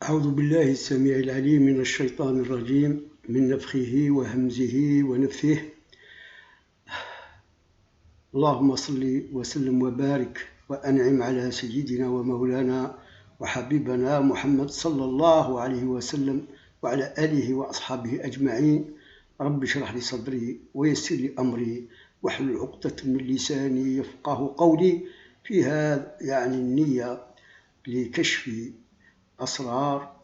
أعوذ بالله السميع العليم من الشيطان الرجيم من نفخه وهمزه ونفثه. اللهم صل وسلم وبارك وأنعم على سيدنا ومولانا وحبيبنا محمد صلى الله عليه وسلم وعلى آله وأصحابه أجمعين. رب اشرح لي صدري ويسر لي أمري واحلل عقدة من لساني يفقه قولي. في هذا النية لكشف أسرار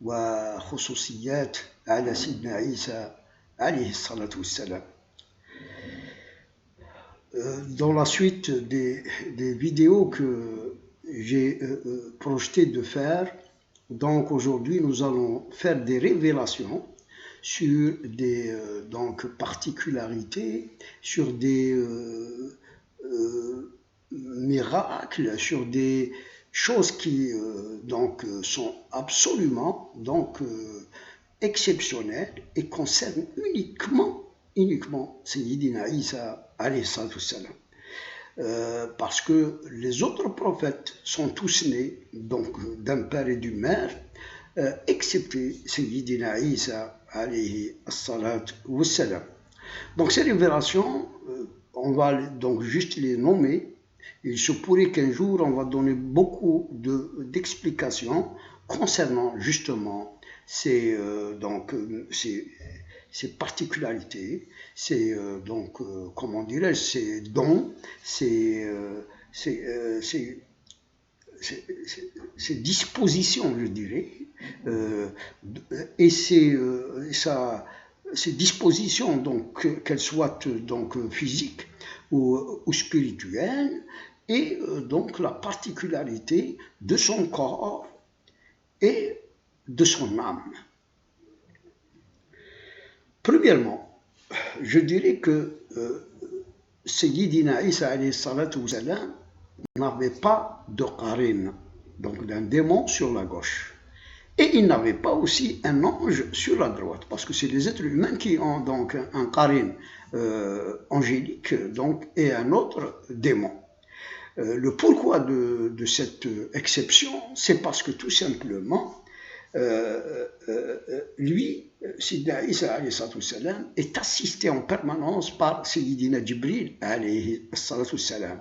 وخصوصيات على سيدنا عيسى عليه الصلاة والسلام. Dans la suite des vidéos que j'ai projeté de faire, donc aujourd'hui nous allons faire des révélations sur des particularités, sur des miracles, sur des choses qui sont absolument exceptionnelles et concernent uniquement Sayyidina Isa alayhi salatu wassalam. Parce que les autres prophètes sont tous nés d'un père et d'une mère, excepté Sayyidina Isa alayhi salatu wassalam. Donc ces révélations, on va donc juste les nommer. Il se pourrait qu'un jour on va donner beaucoup d'explications concernant justement ces particularités, ces dons, ces dispositions, je dirais, et ces dispositions, donc qu'elles soient physiques ou spirituelles, et donc la particularité de son corps et de son âme. Premièrement, je dirais que Sayyidina Isa alayhi salatu wassalam n'avait pas de qarin, donc d'un démon sur la gauche. Et il n'avait pas aussi un ange sur la droite, parce que c'est les êtres humains qui ont donc un qarin angélique et un autre démon. Le pourquoi de cette exception, c'est parce que tout simplement, lui, Sayyidina Isa alayhi salatu wassalam, est assisté en permanence par Sayyidina Jibril alayhi salatu wassalam.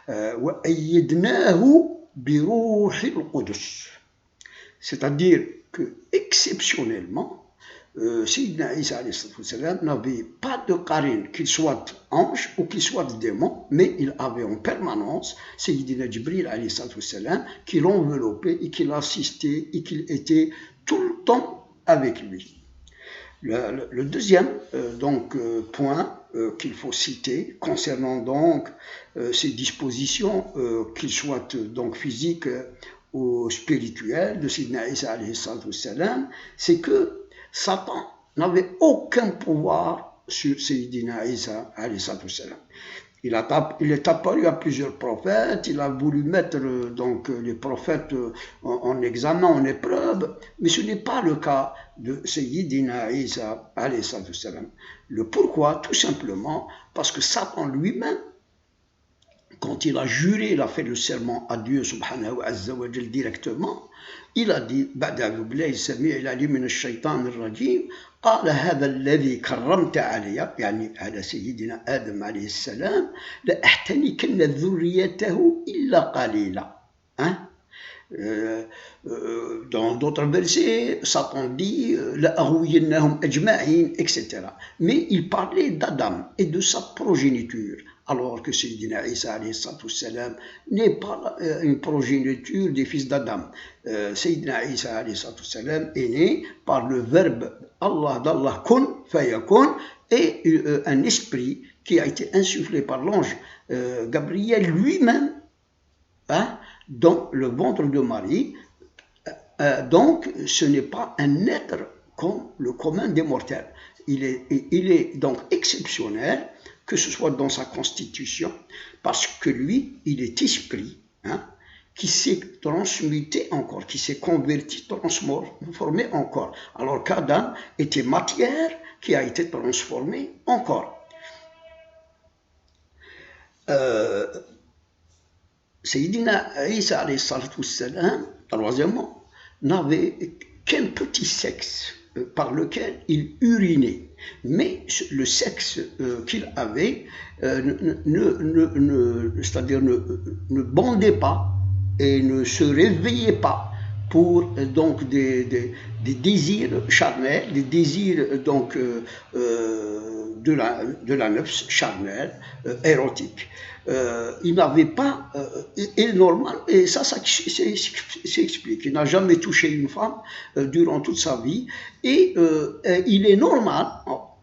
Wa ayyadnahu bi ruhil qudus. C'est-à-dire que exceptionnellement, Sayyidina Isa alayhi salatu wassalam n'avait pas de qarin, qu'il soit ange ou qu'il soit démon, mais il avait en permanence Sayyidina Jibril alayhi salatu wassalam qui l'enveloppait et qui l'assistait et qu'il était tout le temps avec lui. Le deuxième point qu'il faut citer concernant ces dispositions, qu'ils soient physiques ou spirituelles de Sayyidina Isa alayhi salatu wassalam, c'est que Satan n'avait aucun pouvoir sur Sayyidina Isa alayhi salatu wassalam. Il est apparu à plusieurs prophètes, il a voulu mettre les prophètes en examen, en épreuve, mais ce n'est pas le cas de Sayyidina Isa alayhi salatu wassalam. Le pourquoi? Tout simplement parce que Satan lui-même, quand il a juré, il a fait le serment à Dieu subhanahu wa ta'ala directement, il a dit Ba'da'u billahi sami'il alim min ash-shaytan ar-rajim قال هذا الذي كرمت علي يعني على سيدنا آدم عليه السلام لأحتنكن ذريته إلا قليلا. Dans d'autres versets, Satan dit لأغوينهم أجمعين, etc. Mais il parlait d'Adam et de sa progéniture, alors que Sayyidina Isa alayhi salatu wassalam n'est pas une progéniture des fils d'Adam. Sayyidina Isa alayhi salatu wassalam est né par le verbe d'Allah kun fayakun, et un esprit qui a été insufflé par l'ange Gabriel lui-même dans le ventre de Marie. Donc ce n'est pas un être comme le commun des mortels. Il est donc exceptionnel, que ce soit dans sa constitution, parce que lui, il est esprit, qui s'est transmuté encore, qui s'est converti, transformé encore, alors qu'Adam était matière qui a été transformée encore. Sayyidina Isa alayhi salatu wassalam, troisièmement, n'avait qu'un petit sexe par lequel il urinait. Mais le sexe qu'il avait c'est-à-dire ne bandait pas et ne se réveillait pas pour donc des désirs charnels, des désirs donc de la nefs charnelle, érotique. Il n'avait pas, et normal, et ça s'explique. Il n'a jamais touché une femme durant toute sa vie, et il est normal,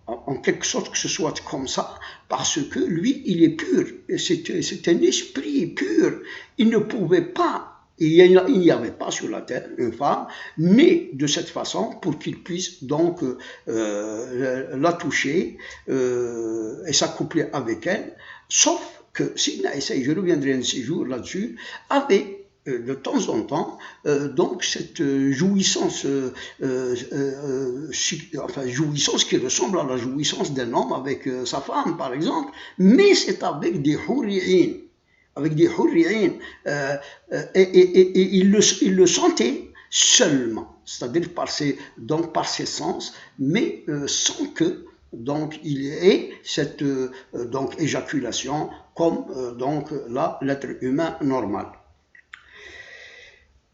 en quelque sorte, que ce soit comme ça, parce que lui, il est pur. C'est un esprit pur. Il ne pouvait pas, il n'y avait pas sur la terre une femme née de cette façon pour qu'il puisse donc la toucher et s'accoupler avec elle, sauf que Sidna Isa, et je reviendrai un de ces jours là-dessus, avait de temps en temps donc cette jouissance, jouissance qui ressemble à la jouissance d'un homme avec sa femme, par exemple, mais c'est avec des hurri'in, et il le sentait seulement, c'est-à-dire par ses sens, mais sans que donc il ait cette donc éjaculation comme donc l'être humain normal.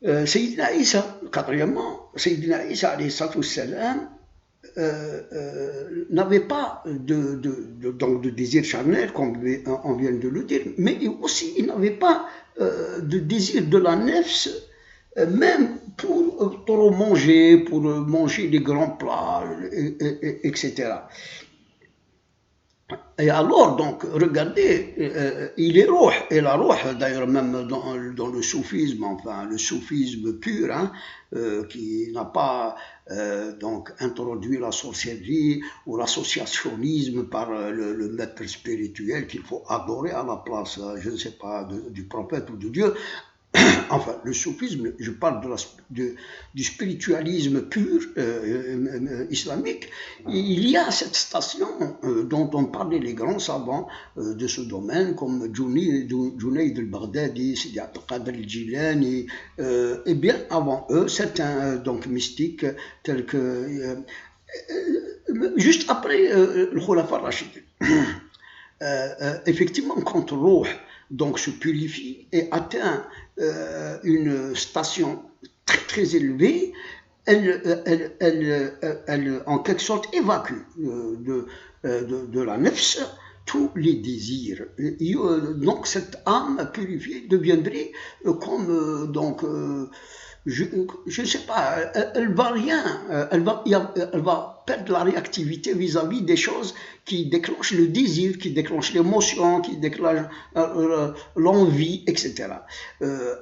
Sayyidina Isa, quatrièmement, Sayyidina Isa alayhi salam, n'avait pas de désir charnel, comme on vient de le dire, mais aussi il n'avait pas de désir de la nefs, même pour manger des grands plats, etc. Et alors, donc, regardez, il est rouh, et la rouh, d'ailleurs, même dans le soufisme, enfin, le soufisme pur, hein, qui n'a pas donc introduit la sorcellerie ou l'associationnisme par le maître spirituel qu'il faut adorer à la place, je ne sais pas, du prophète ou de Dieu. Enfin, le soufisme, je parle du spiritualisme pur islamique. Il y a cette station dont ont parlé les grands savants de ce domaine, comme Junayd al-Baghdadi, Sidi Abd al-Qadir al-Jilani, et bien avant eux, certains donc mystiques tels que juste après le Khulafa Rashid. Effectivement, quand Ruh donc se purifie et atteint une station très très élevée, elle en quelque sorte évacue de la nefs tous les désirs. Donc cette âme purifiée deviendrait comme donc je ne sais pas, elle va perdre la réactivité vis-à-vis des choses qui déclenchent le désir, qui déclenchent l'émotion, qui déclenchent l'envie, etc.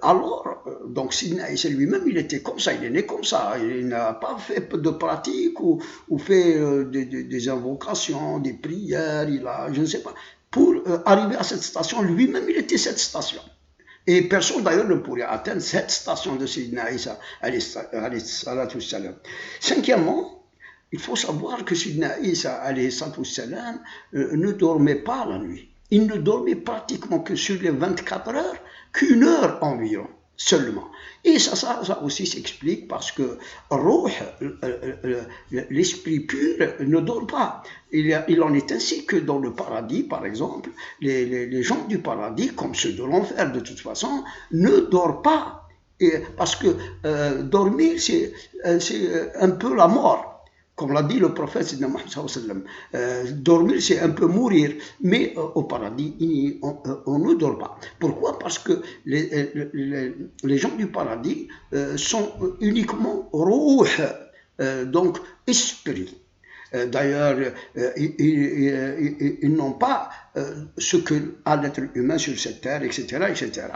Alors, donc Sidna Isa lui-même, il était comme ça, il est né comme ça, il n'a pas fait de pratique ou fait des invocations, des prières, je ne sais pas. Pour arriver à cette station, lui-même, il était cette station. Et personne d'ailleurs ne pourrait atteindre cette station de Sayyidina Isa alayhi salam. Cinquièmement, il faut savoir que Sayyidina Isa alayhi salam ne dormait pas la nuit. Il ne dormait pratiquement que sur les 24 heures, qu'une heure environ seulement. Et ça aussi s'explique parce que Ruh, l'esprit pur, ne dort pas. Il en est ainsi que dans le paradis, par exemple, les gens du paradis, comme ceux de l'enfer de toute façon, ne dorment pas. Parce que dormir, c'est un peu la mort. Comme l'a dit le prophète, dormir c'est un peu mourir, mais au paradis on ne dort pas. Pourquoi? Parce que les gens du paradis sont uniquement ruh, donc esprit. D'ailleurs, ils n'ont pas ce que a l'être humain sur cette terre, etc. etc.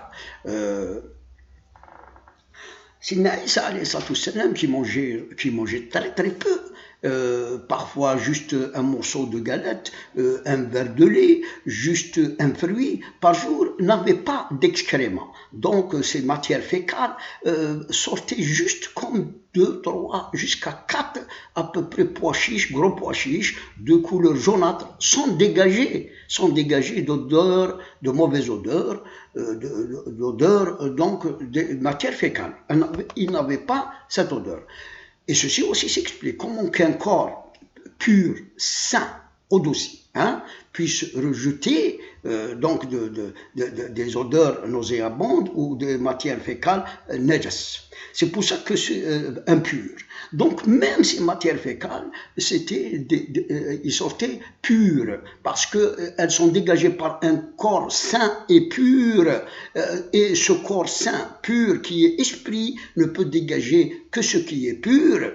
Sayyidina Isa alayhi salam qui mangeait très très peu, parfois juste un morceau de galette, un verre de lait, juste un fruit par jour, n'avaient pas d'excréments. Donc ces matières fécales sortaient juste comme 2, 3, jusqu'à 4 à peu près pois chiches, gros pois chiches, de couleur jaunâtre, sont dégagés d'odeur, de mauvaise odeur, d'odeur, donc des matières fécales. Ils n'avaient pas cette odeur. Et ceci aussi s'explique comment qu'un corps pur, sain, odoré, puisse rejeter donc des odeurs nauséabondes ou des matières fécales najas. C'est pour ça que c'est impur. Donc même ces matières fécales, ils sortaient pures parce qu'elles sont dégagées par un corps sain et pur. Et ce corps sain, pur, qui est esprit, ne peut dégager que ce qui est pur.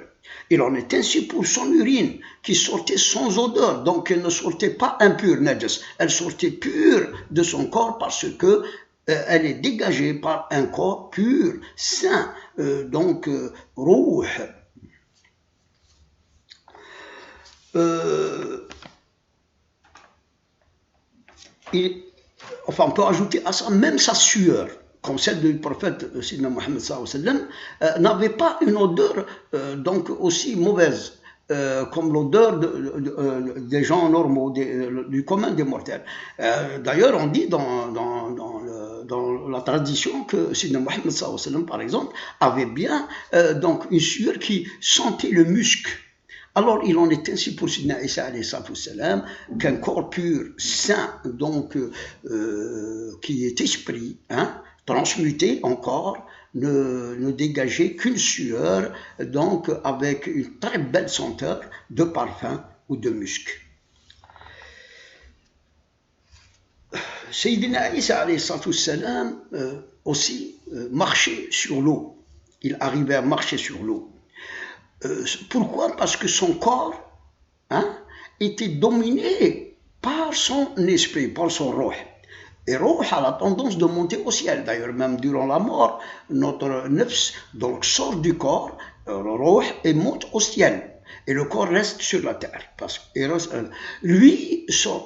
Il en est ainsi pour son urine, qui sortait sans odeur, donc elle ne sortait pas impure, najas, elle sortait pure de son corps parce que elle est dégagée par un corps pur, sain, donc rouh. Enfin, on peut ajouter à ça même sa sueur, comme celle du prophète Sidna Mohammed sallallahu alayhi wa sallam, n'avait pas une odeur donc aussi mauvaise comme l'odeur des gens normaux, du commun des mortels. D'ailleurs, on dit dans la tradition que Sidna Mohammed sallallahu alayhi wa sallam, par exemple, avait bien donc une sueur qui sentait le musc. Alors, il en est ainsi pour Sidna Isa alayhi salam, qu'un corps pur, sain, donc qui est esprit, transmuté encore, ne dégageait qu'une sueur, donc avec une très belle senteur de parfum ou de musc. Sayyidina Isa alayhi salam aussi marchait sur l'eau. Il arrivait à marcher sur l'eau. Pourquoi? Parce que son corps était dominé par son esprit, par son roh. Et roh a la tendance de monter au ciel. D'ailleurs, même durant la mort, notre nefs donc sort du corps, roh, et monte au ciel. Et le corps reste sur la terre. Parce que lui, son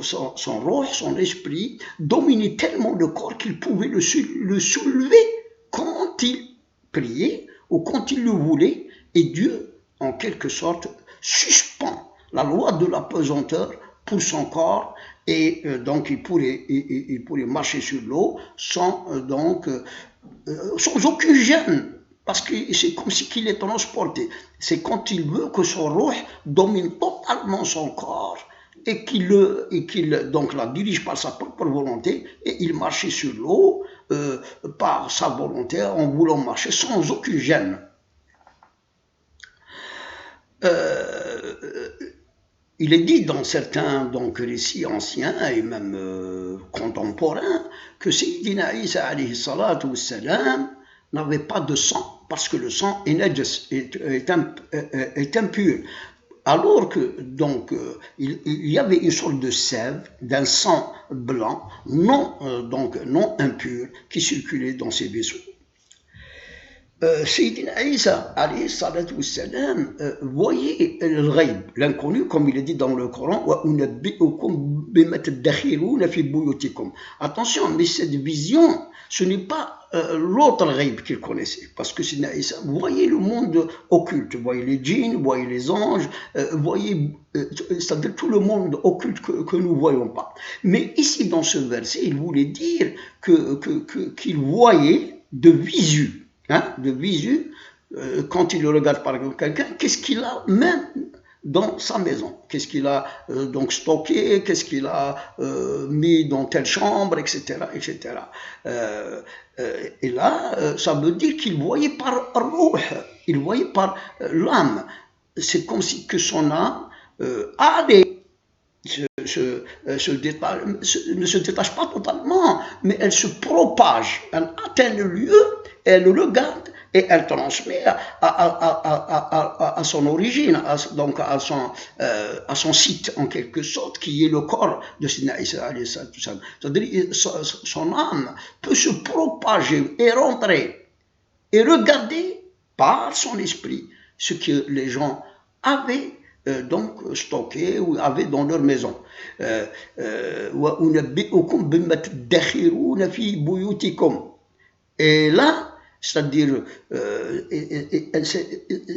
roh, son esprit, dominait tellement le corps qu'il pouvait le soulever quand il priait ou quand il le voulait. Et Dieu, en quelque sorte, suspend la loi de la pesanteur pour son corps, et donc il pourrait marcher sur l'eau sans aucun gêne, parce que c'est comme si qu'il est transporté. C'est quand il veut que son roh domine totalement son corps et qu'il donc la dirige par sa propre volonté, et il marchait sur l'eau par sa volonté en voulant marcher sans aucun gêne. Il est dit dans certains récits anciens et même contemporains que Sayyidina Isa alayhi salatu wassalam n'avait pas de sang parce que le sang est najas, est impur. Alors que il y avait une sorte de sève d'un sang blanc non impur qui circulait dans ces vaisseaux. Sayyidina Isa alayhi salatu wassalam voyait le ghaib, l'inconnu, comme il est dit dans le Coran. Attention, mais cette vision, ce n'est pas l'autre ghaib qu'il connaissait, parce que Sayyidina Isa voyait le monde occulte, voyait les djinns, voyait les anges, voyait c'est-à-dire tout le monde occulte que nous ne voyons pas. Mais ici, dans ce verset, il voulait dire qu'il voyait de visu. De visu, quand il regarde par exemple quelqu'un, qu'est-ce qu'il a même dans sa maison, qu'est-ce qu'il a donc stocké, qu'est-ce qu'il a mis dans telle chambre, etc. Et là, ça veut dire qu'il voyait par ruh, il voyait par l'âme. C'est comme si que son âme ne se détache pas totalement, mais elle se propage, elle atteint le lieu, elle regarde et elle transmet à son origine, donc à son site en quelque sorte, qui est le corps de Sayyidina Isa alayhi salam. C'est-à-dire son âme peut se propager et rentrer et regarder par son esprit ce que les gens avaient donc stockés ou avaient dans leur maison. وأنبئكم بما تدخرون في بيوتكم. Et là, c'est-à-dire,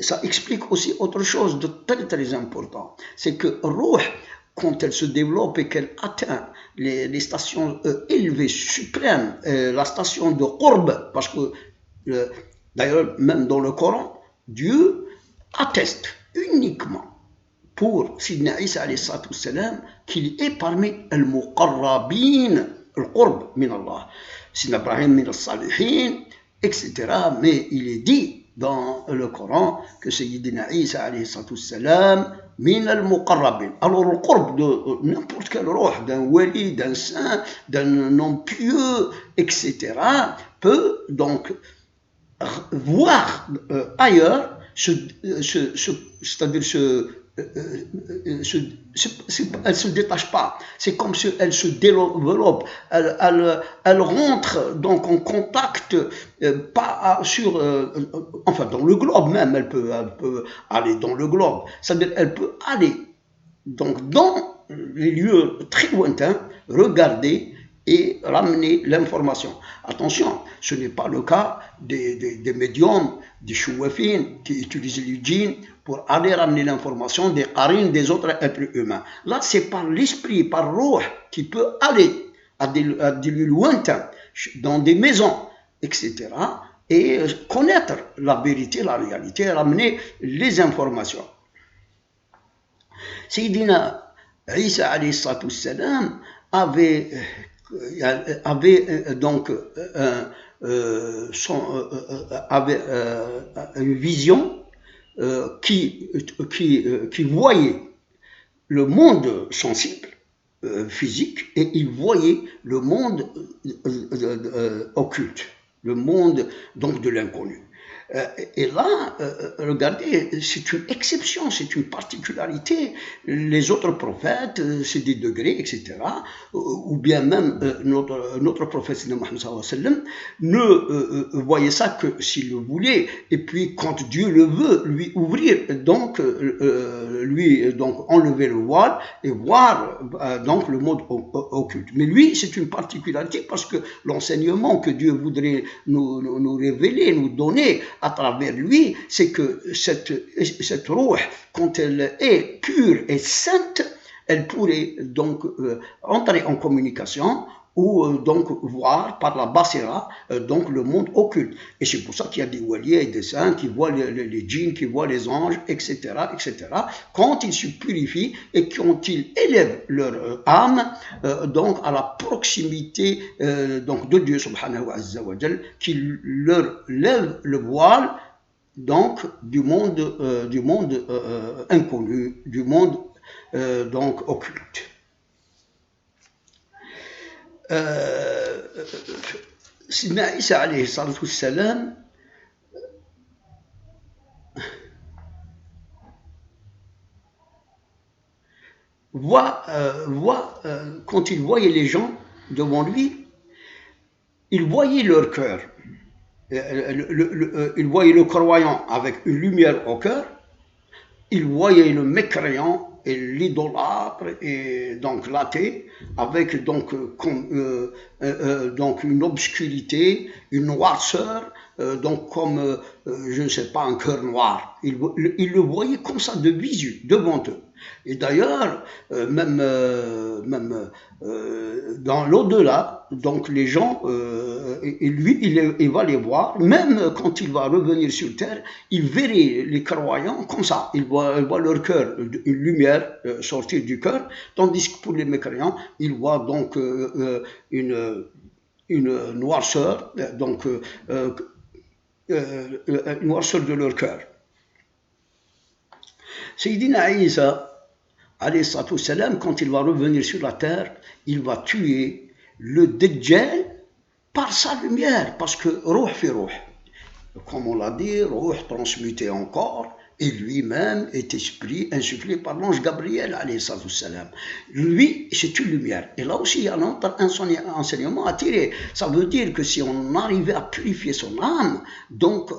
ça explique aussi autre chose de très très important. C'est que Ruh, quand elle se développe et qu'elle atteint les stations élevées, suprêmes, la station de Qurb, parce que d'ailleurs, même dans le Coran, Dieu atteste uniquement pour Sidna Isa alayhi salatu wassalam qu'il est parmi al-muqarrabin, al-qurb min Allah. Sidna Ibrahim min al-salihin, etc. Mais il est dit dans le Coran que Sayyidina Isa alayhi salatu wassalam min al-muqarrabin. Alors le qurb de n'importe quel roh, d'un wali, d'un saint, d'un homme pieux, etc. peut donc voir ailleurs, c'est-à-dire elle se détache pas. C'est comme si elle se développe. Elle rentre donc en contact, pas sur, enfin dans le globe même. Elle peut aller dans le globe. C'est-à-dire elle peut aller donc dans les lieux très lointains, regarder et ramener l'information. Attention, ce n'est pas le cas des médiums, des chouafines qui utilisent les djinns pour aller ramener l'information des qarines des autres êtres humains. Là, c'est par l'esprit, par Ruh, qui peut aller à des lieux lointains, dans des maisons, etc., et connaître la vérité, la réalité, ramener les informations. Sayyidina Isa alayhi salatu wassalam avait donc avait une vision qui voyait le monde sensible, physique, et il voyait le monde occulte, le monde donc de l'inconnu. Et là, regardez, c'est une exception, c'est une particularité. Les autres prophètes, c'est des degrés, etc. Ou bien même notre prophète Mohammed sallallahu alayhi wa sallam ne voyait ça que s'il le voulait. Et puis, quand Dieu le veut, lui ouvrir, donc lui donc enlever le voile et voir donc le monde occulte. Mais lui, c'est une particularité parce que l'enseignement que Dieu voudrait nous révéler, nous donner à travers lui, c'est que cette Ruh, quand elle est pure et sainte, elle pourrait donc entrer en communication ou donc voir par la basira donc le monde occulte. Et c'est pour ça qu'il y a des waliers et des saints qui voient les djinns, qui voient les anges, etc., etc. Quand ils se purifient et quand ils élèvent leur âme donc à la proximité donc de Dieu subhanahu wa ta'ala, qui leur lève le voile donc du monde inconnu, du monde donc occulte. Sidna Isa alayhi salatu wassalam voit quand il voyait les gens devant lui, il voyait leur cœur. Il voyait le croyant avec une lumière au cœur, il voyait le mécréant et l'idolâtre et donc l'athée avec donc une obscurité, une noirceur, donc comme je ne sais pas, un cœur noir. Il le voyait comme ça de visu devant eux. Et d'ailleurs, même dans l'au-delà, donc les gens, et lui, il va les voir, même quand il va revenir sur terre, il verrait les croyants comme ça, il voit leur cœur, une lumière sortir du cœur, tandis que pour les mécréants, il voit donc une noirceur, donc une noirceur de leur cœur. Sayyidina Isa, alayhi salatu wassalam, quand il va revenir sur la terre, il va tuer le Dajjal par sa lumière, parce que Ruh fi Ruh. Comme on l'a dit, Ruh transmuté en corps, Et lui-même est esprit insufflé par l'ange Gabriel, alayhi salam. Lui, c'est une lumière. Et là aussi, il y a un autre enseignement à tirer. Ça veut dire que si on arrivait à purifier son âme, donc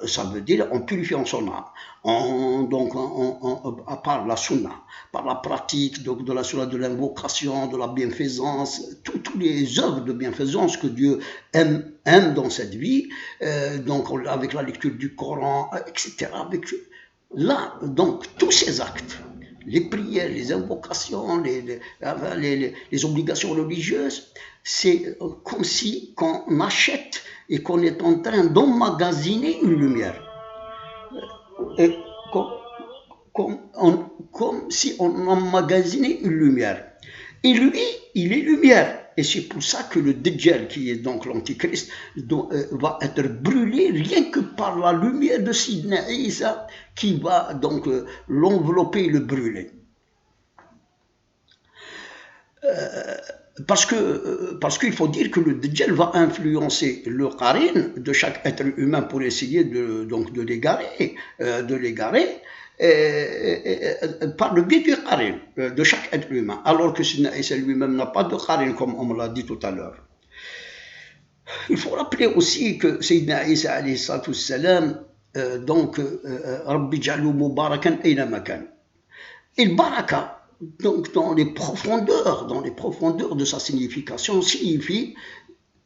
ça veut dire en purifiant son âme, par la sunna, par la pratique de la sunna, de l'invocation, de la bienfaisance, toutes les œuvres de bienfaisance que Dieu aime dans cette vie, donc avec la lecture du Coran, etc. Là, donc, tous ces actes, les prières, les invocations, les obligations religieuses, c'est comme si on achète et qu'on est en train d'emmagasiner une lumière. Et comme si on emmagasinait une lumière. Et lui, il est lumière. Et c'est pour ça que le Dajjal, qui est donc l'Antichrist, va être brûlé rien que par la lumière de Sidna Isa, qui va donc l'envelopper et le brûler. Parce qu'il faut dire que le Dajjal va influencer le qarin de chaque être humain pour essayer de l'égarer, par le biais du qarin de chaque être humain, alors que Sidna Isa lui-même n'a pas de qarin, comme on me l'a dit tout à l'heure. Il faut rappeler aussi que Sidna Isa alayhi salam, Rabbi ja'alhu mubarakan ayna makan. Et le baraka, donc dans les profondeurs de sa signification, signifie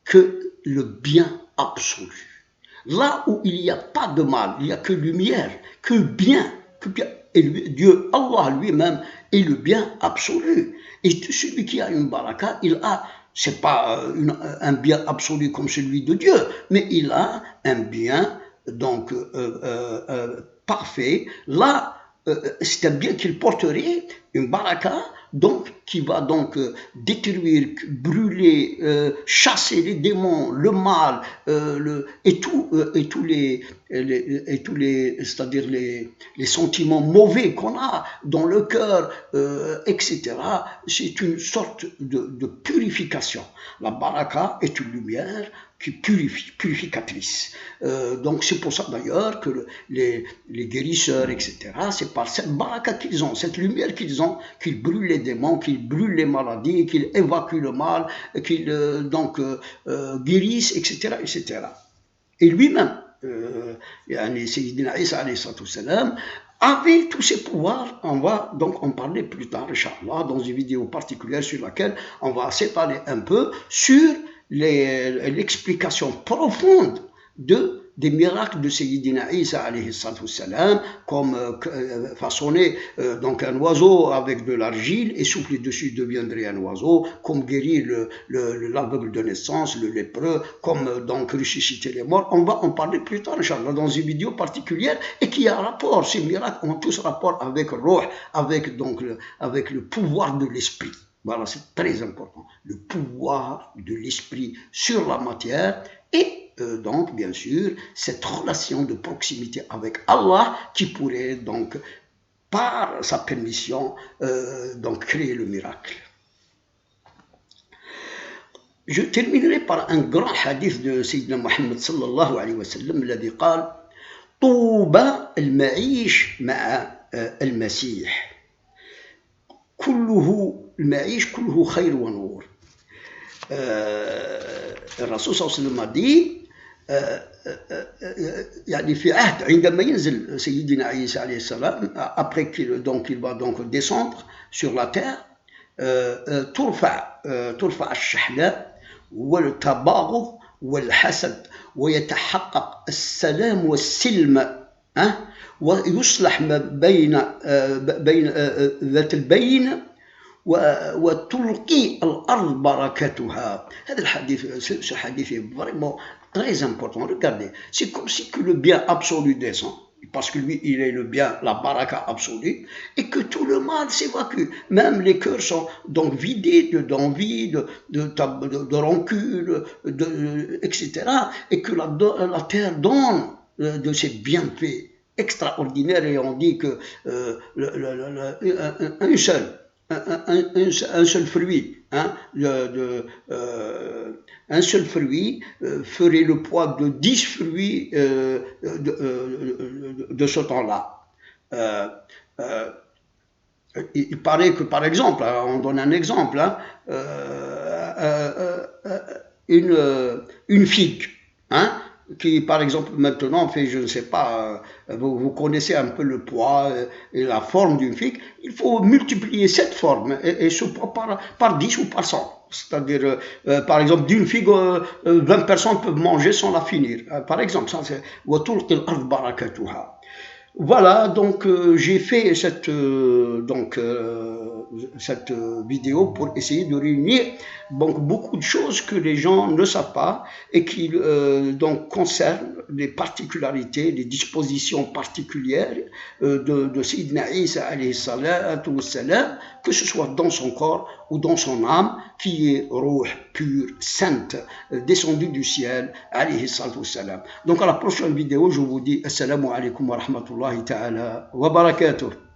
que le bien absolu. Là où il n'y a pas de mal, il n'y a que lumière, que bien. Et Dieu, Allah lui-même, est le bien absolu. Et celui qui a une baraka, il a, c'est pas un bien absolu comme celui de Dieu, mais il a un bien donc parfait. Là, c'est un bien qu'il porterait, une baraka, donc qui va donc détruire, brûler, chasser les démons, le mal, et tous les c'est-à-dire les sentiments mauvais qu'on a dans le cœur, etc. C'est une sorte de purification. La baraka est une lumière qui purifie, purificatrice. Donc c'est pour ça d'ailleurs que les guérisseurs, etc., c'est par cette baraka qu'ils ont, cette lumière qu'ils ont, qu'ils brûlent les démons, qu'ils brûlent les maladies, qu'ils évacuent le mal, qu'ils guérissent, etc., etc. Et lui-même, Sayyidina Isa alayhi salam, avait tous ces pouvoirs. On va donc en parler plus tard, Inch'Allah, dans une vidéo particulière sur laquelle on va s'étaler un peu sur l'explication profonde des miracles de Sayyidina Isa alayhi salam, comme façonner donc un oiseau avec de l'argile et souffler dessus deviendrait un oiseau, comme guérir l'aveugle de naissance, le lépreux, comme donc ressusciter les morts. On va en parler plus tard, Inch'Allah, dans une vidéo particulière et qui a rapport, ces miracles ont tous rapport avec Ruh, avec le pouvoir de l'esprit. Voilà, c'est très important. Le pouvoir de l'esprit sur la matière et donc, bien sûr, cette relation de proximité avec Allah qui pourrait donc, par sa permission, donc créer le miracle. Je terminerai par un grand hadith de Sayyidina Muhammad sallallahu alayhi wa sallam, الذي قال طوبى المعيش مع المسيح المعيش كله خير ونور. الرسول صلى الله عليه وسلم a dit يعني في عهد عندما ينزل سيدنا عيسى عليه السلام après qu'il va donc descendre sur la terre, ترفع الشحناء والتباغض والحسد ويتحقق السلام والسلم ويصلح ما بين ذات البين وتلقي الأرض بركتها. هذا الحديث ce hadith est vraiment très important. Regardez, c'est comme si que le bien absolu descend, parce que lui, il est le bien, la baraka absolue, et que tout le mal s'évacue. Même les cœurs sont donc vidés d'envie, de rancune, etc. Et que la terre donne de ses bienfaits extraordinaires, et on dit que un seul fruit, un seul fruit ferait le poids de 10 fruits de ce temps-là. Euh, euh, il paraît que, par exemple, hein, on donne un exemple, hein, une figue, hein, qui, par exemple, maintenant fait, je ne sais pas, vous connaissez un peu le poids et la forme d'une figue, il faut multiplier cette forme et ce poids par 10 ou par 100. C'est-à-dire, par exemple, d'une figue, 20 personnes peuvent manger sans la finir. Par exemple, ça c'est voilà, donc j'ai fait cette vidéo pour essayer de réunir donc beaucoup de choses que les gens ne savent pas et qui donc concernent les particularités, les dispositions particulières de Sayyidina Isa alayhi salatu wassalam, que ce soit dans son corps ou dans son âme, qui est rouh, pure, sainte, descendue du ciel, alayhi salatu wassalam. Donc à la prochaine vidéo, je vous dis assalamu alaikum wa rahmatullahi ta'ala wa barakatuh.